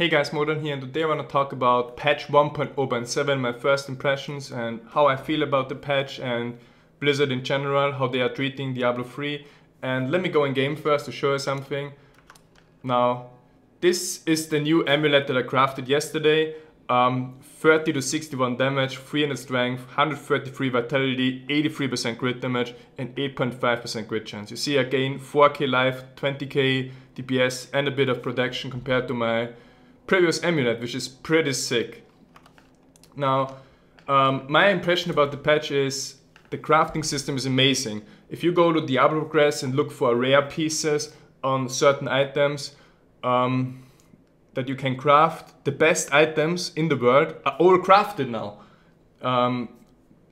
Hey guys, Modern here, and today I want to talk about patch 1.0.7, my first impressions and how I feel about the patch and Blizzard in general, how they are treating Diablo 3. And let me go in game first to show you something. Now, this is the new amulet that I crafted yesterday. 30 to 61 damage, 300 strength, 133 vitality, 83% crit damage and 8.5% crit chance. You see I gain 4k life, 20k DPS and a bit of protection compared to my previous amulet, which is pretty sick. Now, my impression about the patch is the crafting system is amazing. If you go to Diablo Progress and look for rare pieces on certain items that you can craft, the best items in the world are all crafted now.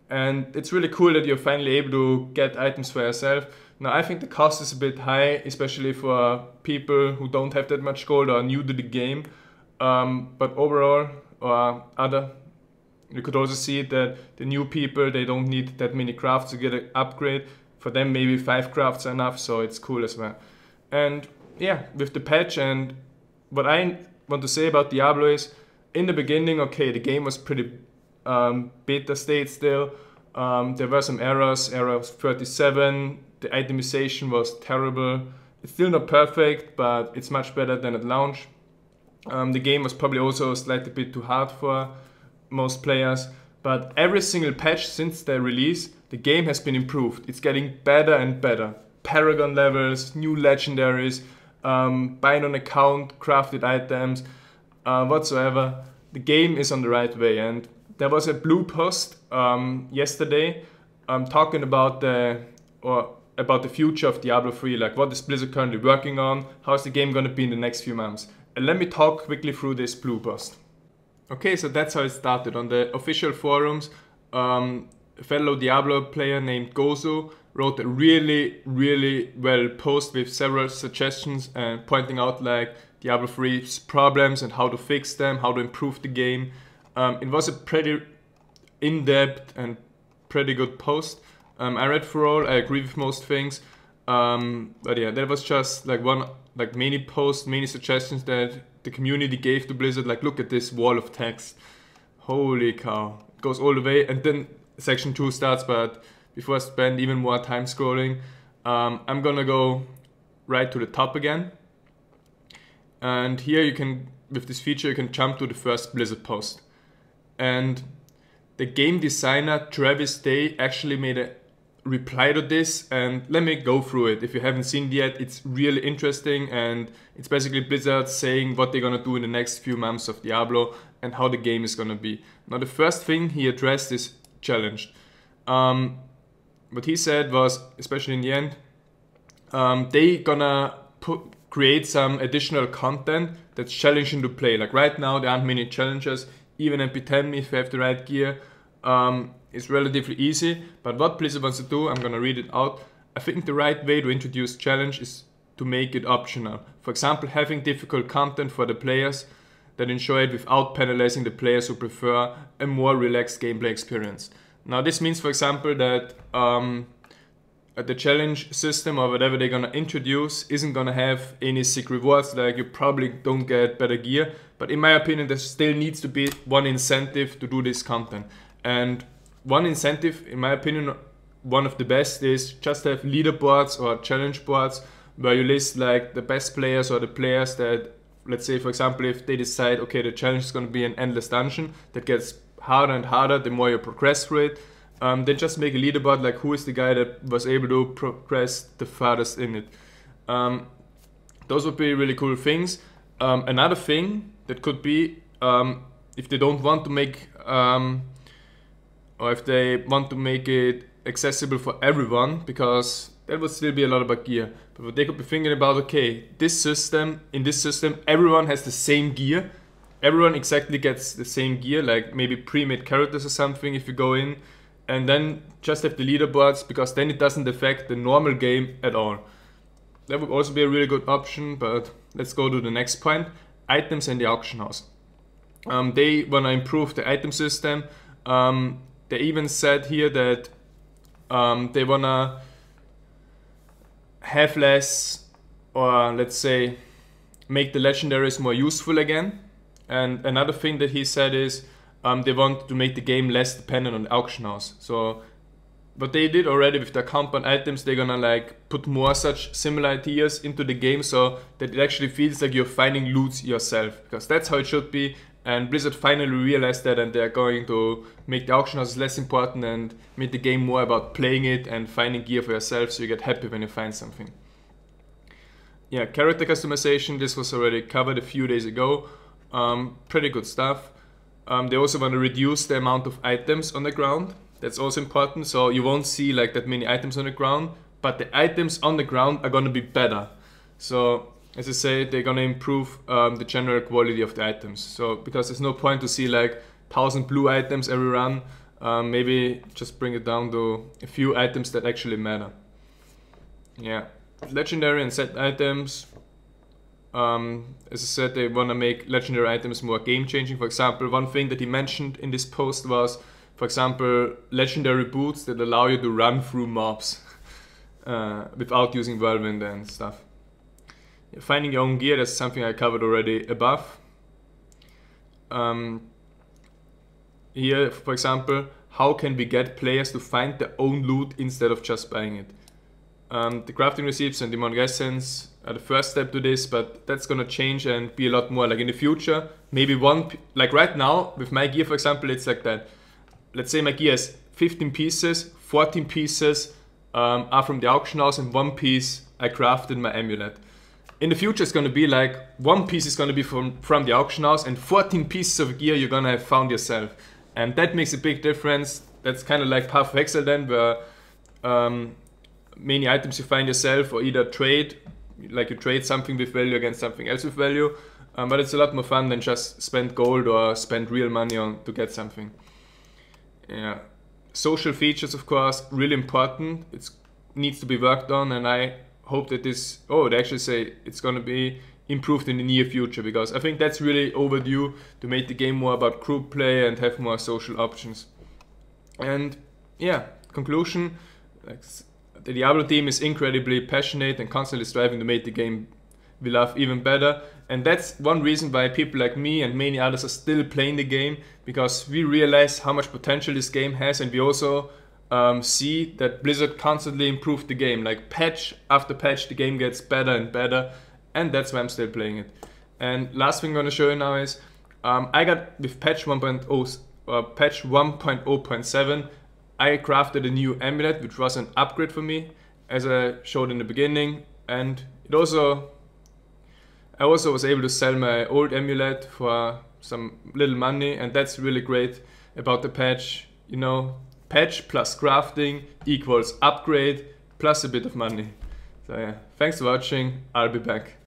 And it's really cool that you're finally able to get items for yourself. Now I think the cost is a bit high, especially for people who don't have that much gold or are new to the game. But overall, you could also see that the new people, they don't need that many crafts to get an upgrade. For them, maybe 5 crafts are enough, so it's cool as well. And yeah, with the patch, and what I want to say about Diablo is, in the beginning, okay, the game was pretty beta state still. There were some errors, error 37, the itemization was terrible. It's still not perfect, but it's much better than at launch. The game was probably also slightly bit too hard for most players, but every single patch since their release, the game has been improved. It's getting better and better. Paragon levels, new legendaries, buying on account, crafted items, whatsoever. The game is on the right way, and there was a blue post yesterday talking about the future of Diablo 3, like what is Blizzard currently working on, how's the game going to be in the next few months. And let me talk quickly through this blue post. Okay, so that's how it started. On the official forums, a fellow Diablo player named Gozu wrote a really well post with several suggestions and pointing out like Diablo 3's problems and how to fix them, how to improve the game. It was a pretty in-depth and pretty good post. I read through all, I agree with most things. But yeah, that was just like many posts, many suggestions that the community gave to Blizzard, like look at this wall of text. Holy cow. It goes all the way, and then section 2 starts, but before I spend even more time scrolling, I'm gonna go right to the top again. And here you can, with this feature, you can jump to the first Blizzard post. And the game designer Travis Day actually made a reply to this, and let me go through it. If you haven't seen it yet, it's really interesting, and it's basically Blizzard saying what they're gonna do in the next few months of Diablo and how the game is gonna be. Now the first thing he addressed is challenged. What he said was, especially in the end, they gonna create some additional content that's challenging to play. Like right now there aren't many challenges, even MP10 if you have the right gear. It's relatively easy, but what Blizzard wants to do, I'm gonna read it out. I think the right way to introduce challenge is to make it optional. For example, having difficult content for the players that enjoy it without penalizing the players who prefer a more relaxed gameplay experience. Now this means, for example, that the challenge system or whatever they're gonna introduce isn't gonna have any sick rewards, like you probably don't get better gear, but in my opinion there still needs to be one incentive to do this content. And one incentive, in my opinion, one of the best is just have leaderboards or challenge boards where you list like the best players or the players that, let's say for example, if they decide, okay, the challenge is going to be an endless dungeon that gets harder and harder the more you progress through it, then just make a leaderboard like who is the guy that was able to progress the farthest in it. Those would be really cool things. Another thing that could be, if they don't want to make or if they want to make it accessible for everyone, because that would still be a lot about gear. But what they could be thinking about, okay, in this system, everyone has the same gear. Everyone exactly gets the same gear, like maybe pre-made characters or something if you go in. And then just have the leaderboards, because then it doesn't affect the normal game at all. That would also be a really good option, but let's go to the next point. Items and the auction house. They want to improve the item system. They even said here that they wanna have less, or let's say make the legendaries more useful again. And another thing that he said is they want to make the game less dependent on the auction house. So what they did already with their compound items, they're gonna like put more such similar ideas into the game so that it actually feels like you're finding loot yourself, because that's how it should be. And Blizzard finally realized that, and they're going to make the auction houses less important and make the game more about playing it and finding gear for yourself, so you get happy when you find something. Yeah, character customization, this was already covered a few days ago. Pretty good stuff. They also want to reduce the amount of items on the ground. That's also important, so you won't see like that many items on the ground, but the items on the ground are going to be better. So as I say, they're going to improve the general quality of the items. So because there's no point to see like 1,000 blue items every run, maybe just bring it down to a few items that actually matter. Yeah, legendary and set items. As I said, they want to make legendary items more game-changing. For example, one thing that he mentioned in this post was, for example, legendary boots that allow you to run through mobs without using whirlwind and stuff. Yeah, finding your own gear, that's something I covered already above. Here, for example, how can we get players to find their own loot instead of just buying it? The crafting receipts and demonic essence are the first step to this, but that's gonna change and be a lot more. Like in the future, maybe like right now with my gear, for example, it's like that. Let's say my gear has 15 pieces, 14 pieces are from the auction house, and 1 piece I crafted my amulet. In the future, it's gonna be like 1 piece is gonna be from the auction house, and 14 pieces of gear you're gonna have found yourself. And that makes a big difference. That's kind of like Path of Exile then, where many items you find yourself, or either trade, like you trade something with value against something else with value, but it's a lot more fun than just spend gold or spend real money to get something. Yeah, social features, of course, really important. It needs to be worked on, and I hope that this, they actually say it's going to be improved in the near future, because I think that's really overdue to make the game more about group play and have more social options. And yeah, conclusion, like, the Diablo team is incredibly passionate and constantly striving to make the game we love even better. And that's one reason why people like me and many others are still playing the game, because we realize how much potential this game has, and we also see that Blizzard constantly improved the game. Like patch after patch, the game gets better and better, and that's why I'm still playing it. And last thing I'm going to show you now is, I got with patch 1.0, patch 1.0.7, I crafted a new amulet, which was an upgrade for me, as I showed in the beginning, and I also was able to sell my old amulet for some little money, and that's really great about the patch. You know, patch plus crafting equals upgrade plus a bit of money. So yeah, thanks for watching. I'll be back.